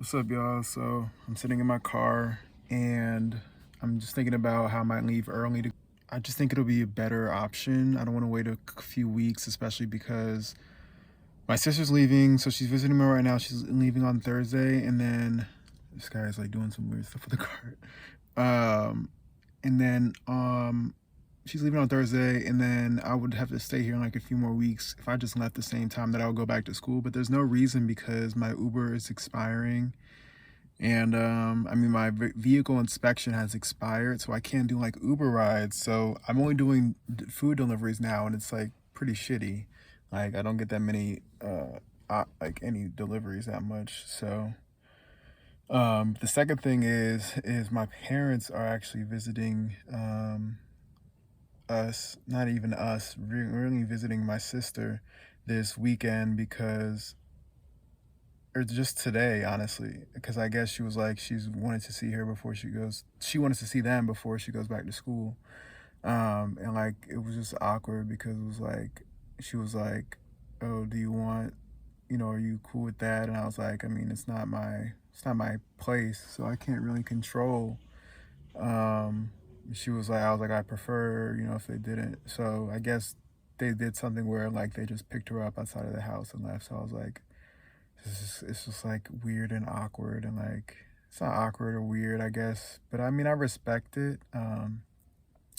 What's up, y'all? So I'm sitting in my car and I'm just thinking about how I might leave early. I just think it'll be a better option. I don't want to wait a few weeks, especially because my sister's leaving. So she's visiting me right now. She's leaving on Thursday, and then this guy's like doing some weird stuff with the cart. And then she's leaving on Thursday, and then I would have to stay here in like a few more weeks if I just left the same time that I would go back to school. But there's no reason because my Uber is expiring. And I mean, my vehicle inspection has expired, so I can't do like Uber rides. So I'm only doing food deliveries now, and it's like pretty shitty. Like I don't get that many, like any deliveries that much. So the second thing is my parents are actually visiting us, not even us, really visiting my sister this weekend because or just today, honestly, because I guess she was like she's wanted to see her before she wanted to see them before she goes back to school. And like it was just awkward because it was like she was like, oh, do you want, are you cool with that? And I was like, I mean, it's not my place, so I can't really control. um she was like, I was like, I prefer, if they didn't. So I guess they did something where like they just picked her up outside of the house and left. So I was like, it's just like weird and awkward, and like it's not awkward or weird, I guess, but I mean, I respect it. I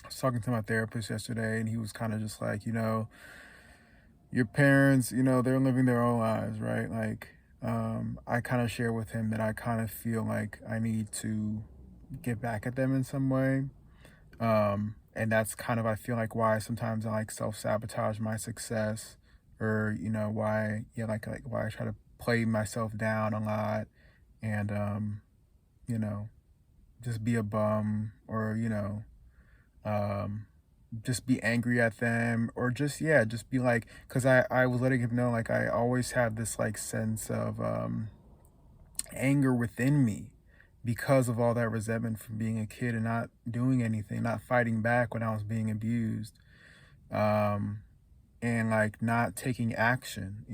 was talking to my therapist yesterday, and he was kind of just like, your parents, they're living their own lives, right? Like, I kind of share with him that I kind of feel like I need to get back at them in some way. And that's kind of, I feel like, why sometimes I like self-sabotage my success, or why, yeah, like why I try to play myself down a lot, and you know just be a bum, or um just be angry at them, or just, yeah, just be like, because I was letting him know, like, I always have this like sense of anger within me because of all that resentment from being a kid and not doing anything, not fighting back when I was being abused, um, and like not taking action,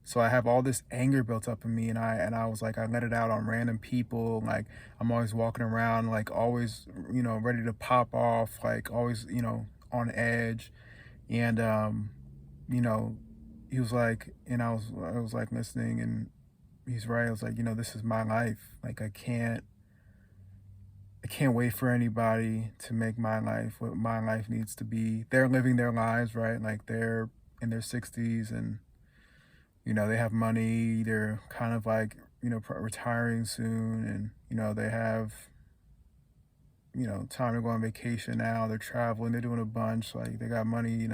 So I have all this anger built up in me, and I was like, I let it out on random people. Like I'm always walking around, like always, ready to pop off, like always, on edge. And you know, he was like, and I was like listening, and he's right. I was like, this is my life. Like I can't wait for anybody to make my life what my life needs to be. They're living their lives, right? Like they're in their 60s, and they have money. They're kind of like, retiring soon, and they have, time to go on vacation now. They're traveling, they're doing a bunch, like they got money,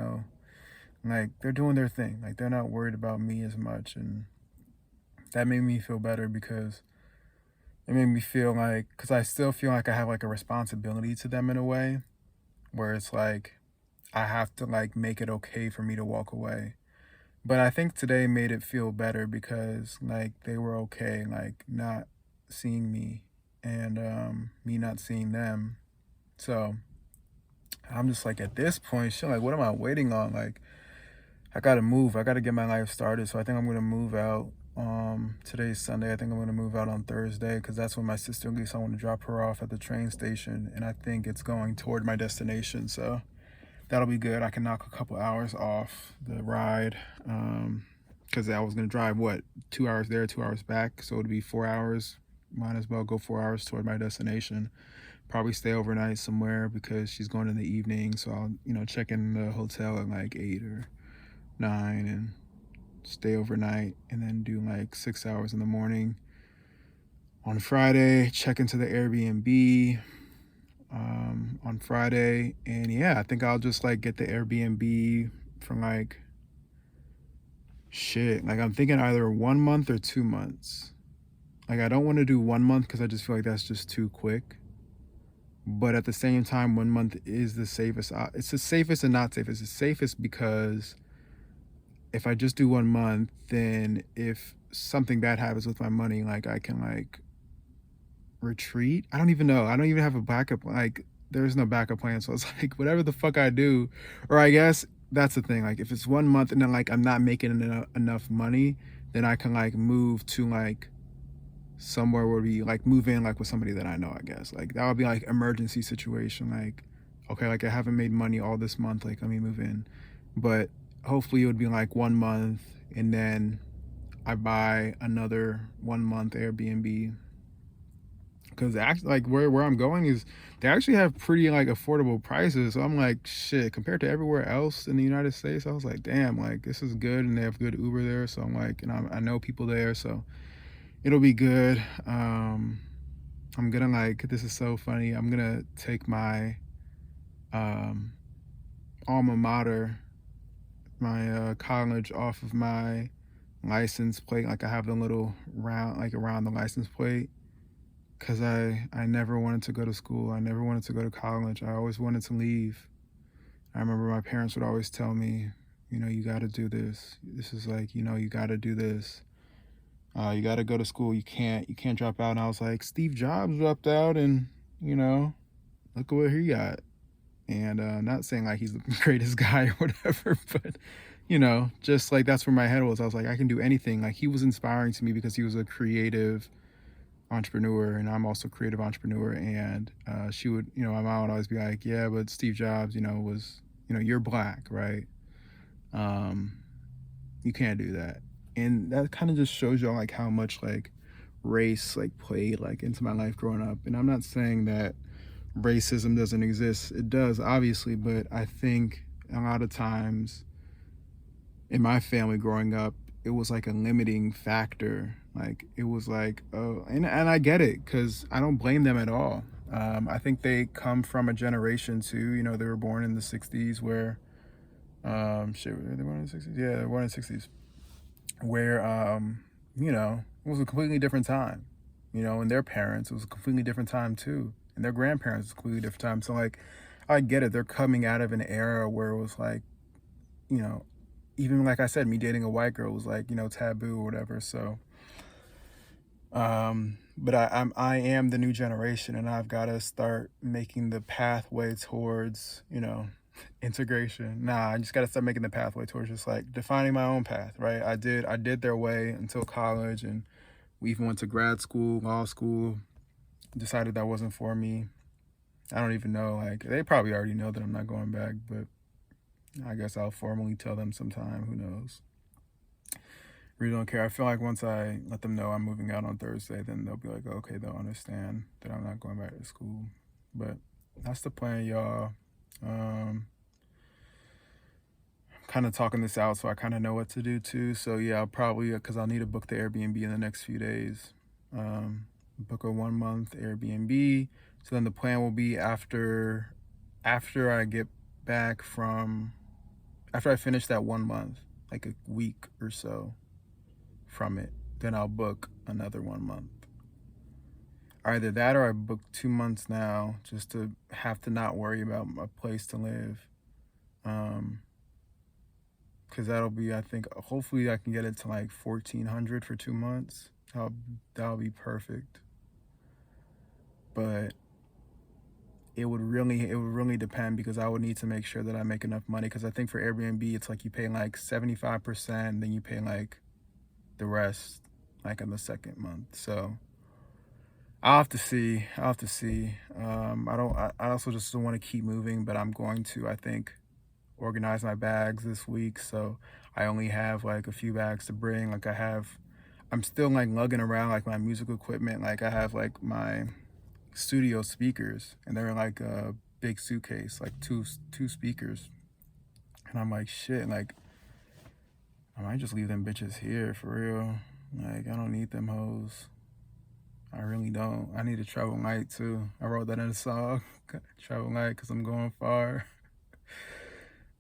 like they're doing their thing. Like they're not worried about me as much, and that made me feel better because it made me feel like, because I still feel like I have like a responsibility to them in a way, where it's like I have to like make it okay for me to walk away. But I think today made it feel better because like they were okay, like not seeing me, and me not seeing them. So I'm just like, at this point, shit, like what am I waiting on? Like I gotta move. I gotta get my life started. So I think I'm gonna move out. Today's Sunday. I think I'm gonna move out on Thursday because that's when my sister leaves. I want to drop her off at the train station, and I think it's going toward my destination. So that'll be good. I can knock a couple hours off the ride. Because I was gonna drive, what, 2 hours there, 2 hours back, so it'd be 4 hours. Might as well go 4 hours toward my destination. Probably stay overnight somewhere because she's going in the evening. So I'll, check in the hotel at like 8 or 9 and stay overnight, and then do like 6 hours in the morning on Friday. Check into the Airbnb on Friday, and yeah, I think I'll just like get the Airbnb from like, shit. Like I'm thinking either 1 month or 2 months. Like I don't want to do 1 month because I just feel like that's just too quick. But at the same time, 1 month is the safest. It's the safest and not safest. It's safest because if I just do 1 month, then if something bad happens with my money, like I can like retreat. I don't even know. I don't even have a backup. Like there's no backup plan. So it's like whatever the fuck I do, or I guess that's the thing. Like if it's 1 month and then like I'm not making enough money, then I can like move to like somewhere where we like move in like with somebody that I know, I guess. Like that would be like emergency situation. Like, okay, like I haven't made money all this month, like let me move in. But hopefully it would be like 1 month and then I buy another 1 month Airbnb. Because actually like where I'm going is they actually have pretty like affordable prices. So I'm like, shit, compared to everywhere else in the United States, I was like, damn, like this is good and they have good Uber there. So I'm like, and I know people there, so it'll be good. I'm gonna like this is so funny. I'm gonna take my um alma mater, my college off of my license plate. Like I have the little round like around the license plate because I never wanted to go to school. I never wanted to go to college. I always wanted to leave. I remember my parents would always tell me, you know, you got to do this. This is like, you know, you got to do this. You got to go to school. You can't drop out. And I was like, Steve Jobs dropped out, and you know, look at what he got. And not saying like he's the greatest guy or whatever, but you know, just like that's where my head was. I was like, I can do anything. Like he was inspiring to me because he was a creative entrepreneur, and I'm also a creative entrepreneur. And she would, you know, my mom would always be like, yeah, but Steve Jobs, you know, was, you know, you're black, right? Um, you can't do that. And that kind of just shows y'all like how much like race like played like into my life growing up. And I'm not saying that racism doesn't exist. It does, obviously, but I think a lot of times in my family growing up, it was like a limiting factor. Like it was like, oh, and I get it because I don't blame them at all. I think they come from a generation too. You know, they were born in the '60s where, shit, were they born in the '60s? Yeah, they were born in the '60s where, you know, it was a completely different time. You know, and their parents, it was a completely different time too, and their grandparents, it was a completely different time. So like, I get it. They're coming out of an era where it was like, you know, even like I said, me dating a white girl was like, you know, taboo or whatever. So, but I am the new generation, and I've got to start making the pathway towards, you know, integration. Nah, I just got to start making the pathway towards just like defining my own path, right? I did their way until college, and we even went to grad school, law school. Decided that wasn't for me. I don't even know. Like they probably already know that I'm not going back, but I guess I'll formally tell them sometime. Who knows? Really don't care. I feel like once I let them know I'm moving out on Thursday, then they'll be like, okay, they'll understand that I'm not going back to school. But that's the plan, y'all. Kind of talking this out so I kind of know what to do too. So yeah, I'll probably, because I'll need to book the Airbnb in the next few days. Book a 1 month Airbnb. So then the plan will be after I get back from after I finish that 1 month, like a week or so from it, then I'll book another 1 month. Either that or I book 2 months now just to have to not worry about a place to live. Because that'll be, I think, hopefully I can get it to like 1,400 for 2 months. That'll be perfect. But it would really depend because I would need to make sure that I make enough money. Because I think for Airbnb, it's like you pay like 75%, then you pay like the rest like in the second month. So I'll have to see. I'll have to see. I also just don't want to keep moving, but I'm going to, I think, organize my bags this week. So I only have like a few bags to bring. I'm still like lugging around like my music equipment. Like I have like my studio speakers, and they're like a big suitcase, like two speakers. And I'm like, shit, like I might just leave them bitches here for real. Like I don't need them hoes. I really don't. I need to travel light too. I wrote that in a song. Travel light because I'm going far.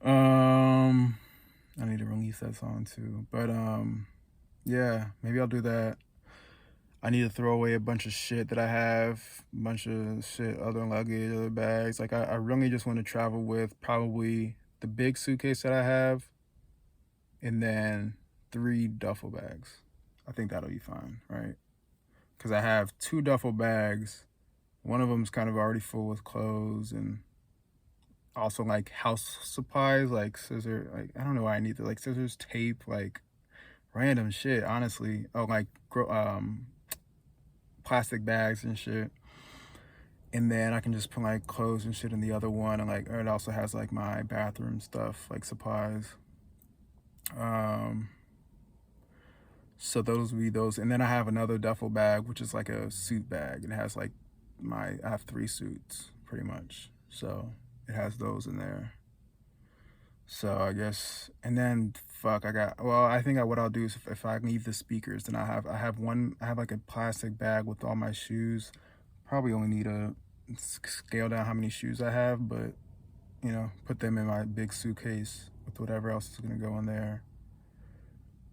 I need to release that song too. But yeah, maybe I'll do that. I need to throw away a bunch of shit that I have, a bunch of shit, other luggage, other bags. Like I really just want to travel with probably the big suitcase that I have, and then 3 duffel bags. I think that'll be fine, right? Because I have 2 duffel bags. One of them's kind of already full with clothes and also like house supplies, like scissor. Like I don't know why I need like scissors, tape, like random shit. Honestly, oh like plastic bags and shit. And then I can just put like clothes and shit in the other one, and like, or it also has like my bathroom stuff, like supplies. Um, so those would be those. And then I have another duffel bag, which is like a suit bag. It has like I have 3 suits pretty much. So it has those in there. So I guess, and then fuck, I think what I'll do is if I leave the speakers, then I have like a plastic bag with all my shoes. Probably only need to scale down how many shoes I have, but put them in my big suitcase with whatever else is gonna go in there.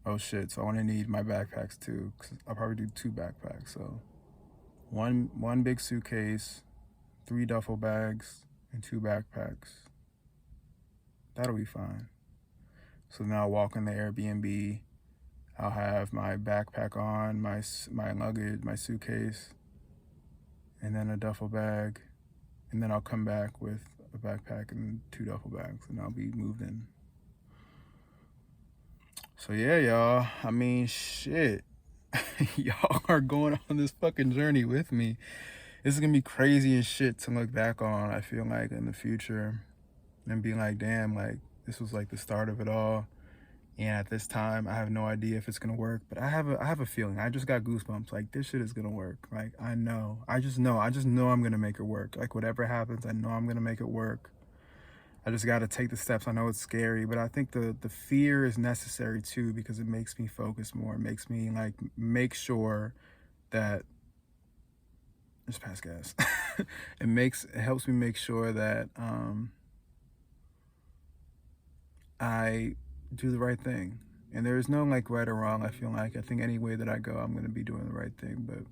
Oh shit, so I wanna need my backpacks too, because I'll probably do 2 backpacks. So one big suitcase, 3 duffel bags, and 2 backpacks. That'll be fine. So then I'll walk in the Airbnb. I'll have my backpack on, my luggage, my suitcase, and then a duffel bag. And then I'll come back with a backpack and 2 duffel bags, and I'll be moved in. So yeah, y'all. I mean, shit. Y'all are going on this fucking journey with me. This is gonna be crazy as shit to look back on, I feel like, in the future. And being like, damn, like, this was like the start of it all. And at this time, I have no idea if it's gonna work, but I have a feeling. I just got goosebumps. Like, this shit is gonna work. Like, I know. I just know I'm gonna make it work. Like, whatever happens, I know I'm gonna make it work. I just gotta take the steps. I know it's scary, but I think the fear is necessary too, because it makes me focus more. It makes me like make sure that just pass gas. It helps me make sure that I do the right thing. And there is no like right or wrong. I feel like I think any way that I go, I'm gonna be doing the right thing. But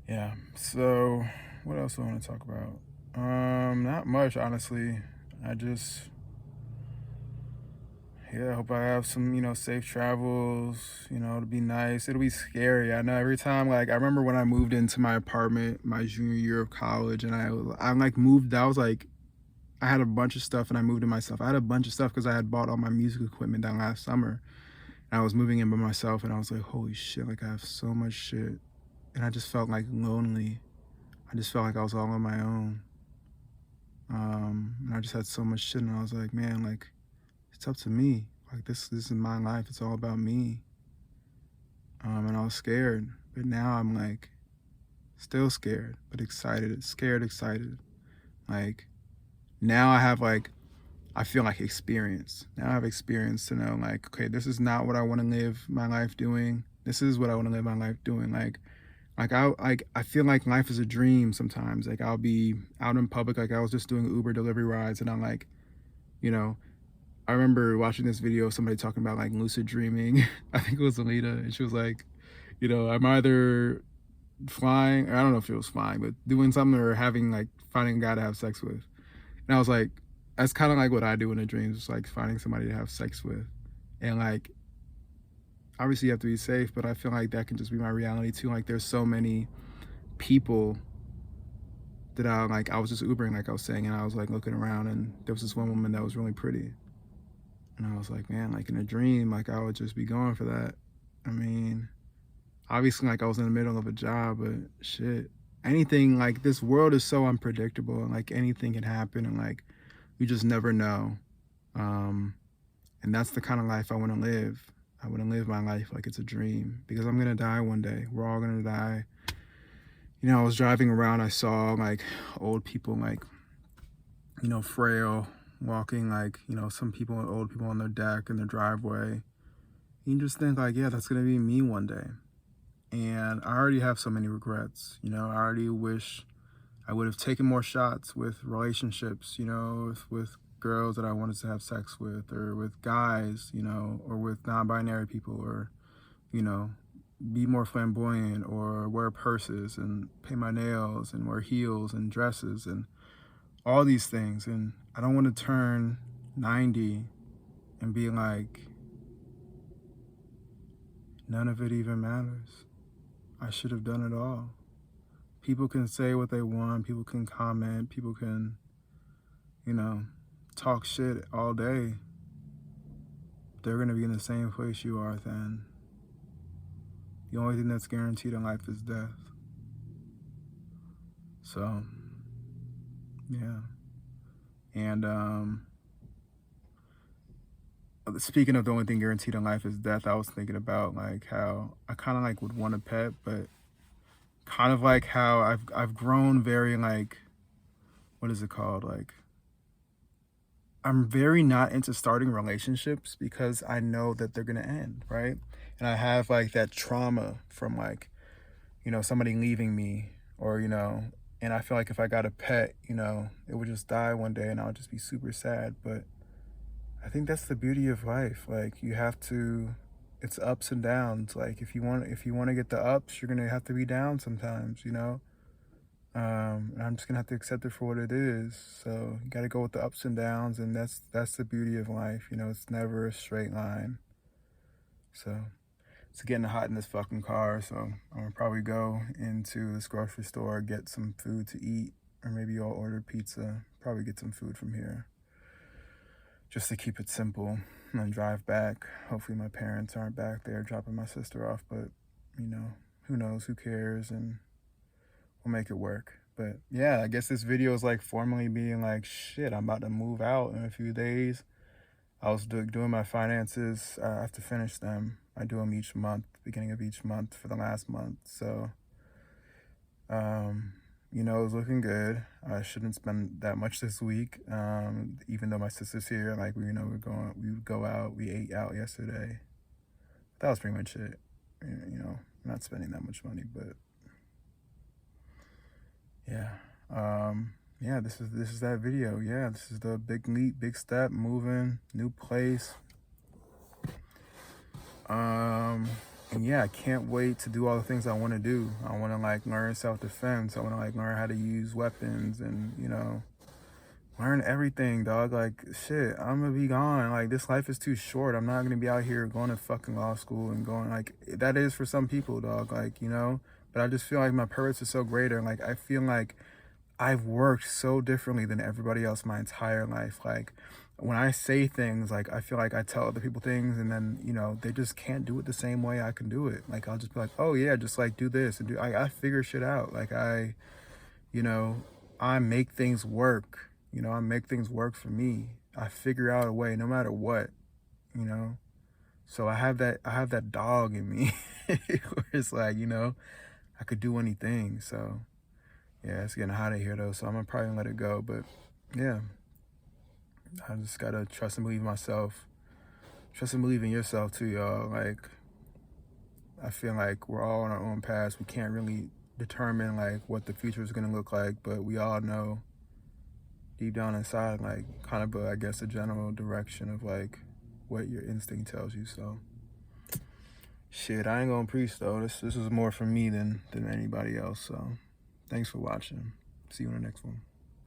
yeah. So what else do I want to talk about? Not much, honestly. I hope I have some, safe travels. It'll be nice. It'll be scary. I know every time, like, I remember when I moved into my apartment my junior year of college, and I like moved. I was like, I had a bunch of stuff, and I moved in myself. I had a bunch of stuff because I had bought all my music equipment down last summer, and I was moving in by myself, and I was like, holy shit, like I have so much shit, and I just felt like lonely. I just felt like I was all on my own. And I just had so much shit, and I was like, man, like, it's up to me. Like, this is my life. It's all about me. And I was scared, but now I'm like, still scared, but excited. Scared, excited. Like, now I feel like experience. Now I have experience to know, like, okay, this is not what I want to live my life doing. This is what I want to live my life doing. I feel like life is a dream sometimes. Like, I'll be out in public, like I was just doing Uber delivery rides, and I'm like, I remember watching this video of somebody talking about like lucid dreaming. I think it was Alita, and she was like, I'm either flying, or I don't know if it was flying, but doing something, or finding a guy to have sex with. And I was like, that's kind of like what I do in a dream, just like finding somebody to have sex with. And like, obviously you have to be safe, but I feel like that can just be my reality too. Like, there's so many people that I was just Ubering, like I was saying, and I was like looking around, and there was this one woman that was really pretty. And I was like, man, like in a dream, like I would just be going for that. I mean, obviously, like I was in the middle of a job, but shit, anything, like this world is so unpredictable, and like anything can happen, and like you just never know. And that's the kind of life I want to live. I want to live my life like it's a dream, because I'm going to die one day. We're all going to die. I was driving around, I saw like old people, like, frail, walking, like, some old people on their deck in their driveway. You just think like, yeah, that's going to be me one day. And I already have so many regrets. I already wish I would have taken more shots with relationships, with girls that I wanted to have sex with, or with guys, or with non-binary people, or, be more flamboyant, or wear purses and paint my nails and wear heels and dresses and all these things. And I don't want to turn 90 and be like, none of it even matters. I should have done it all. People can say what they want, people can comment, people can, talk shit all day. They're going to be in the same place you are then. The only thing that's guaranteed in life is death. So, yeah. And speaking of the only thing guaranteed in life is death, I was thinking about like how I kind of like would want a pet, but kind of like how I've grown very like, what is it called? Like, I'm very not into starting relationships because I know that they're gonna end, right? And I have like that trauma from like, somebody leaving me, or and I feel like if I got a pet, it would just die one day and I would just be super sad. But I think that's the beauty of life. Like, you have to, it's ups and downs. Like, if you want to get the ups, you're gonna have to be down sometimes. And I'm just gonna have to accept it for what it is. So you got to go with the ups and downs, and that's the beauty of life. It's never a straight line. So it's getting hot in this fucking car, so I'm gonna probably go into this grocery store, get some food to eat, or maybe I'll order pizza. Probably get some food from here, just to keep it simple, and then drive back. Hopefully my parents aren't back there dropping my sister off, but who knows? Who cares? And we'll make it work. But yeah, I guess this video is like formally being like, shit, I'm about to move out in a few days. I was doing my finances. I have to finish them. I do them each month, beginning of each month for the last month. So, it was looking good. I shouldn't spend that much this week. Even though my sister's here, like, we would go out. We ate out yesterday. That was pretty much it. Not spending that much money, but yeah. Yeah, this is that video. Yeah, this is the big leap, big step, moving, new place. And yeah, I can't wait to do all the things I want to do. I want to like learn self-defense. I want to like learn how to use weapons and, learn everything, dog. Like, shit, I'm gonna be gone. Like, this life is too short. I'm not gonna be out here going to fucking law school and going, like, that is for some people, dog. Like, but I just feel like my purpose is so greater. And like, I feel like I've worked so differently than everybody else my entire life. Like, when I say things, like, I feel like I tell other people things and then, they just can't do it the same way I can do it. Like, I'll just be like, oh yeah, just like do this and I figure shit out. Like, you know, I make things work. I make things work for me. I figure out a way no matter what. So I have that dog in me where it's like, I could do anything. So yeah, it's getting hot out here though, so I'm gonna probably let it go. But yeah, I just gotta trust and believe in myself. Trust and believe in yourself too, y'all. Like, I feel like we're all on our own paths. We can't really determine like what the future is gonna look like, but we all know deep down inside, like, kind of I guess a general direction of like what your instinct tells you. So shit, I ain't gonna preach though. This is more for me than anybody else. So thanks for watching. See you in the next one.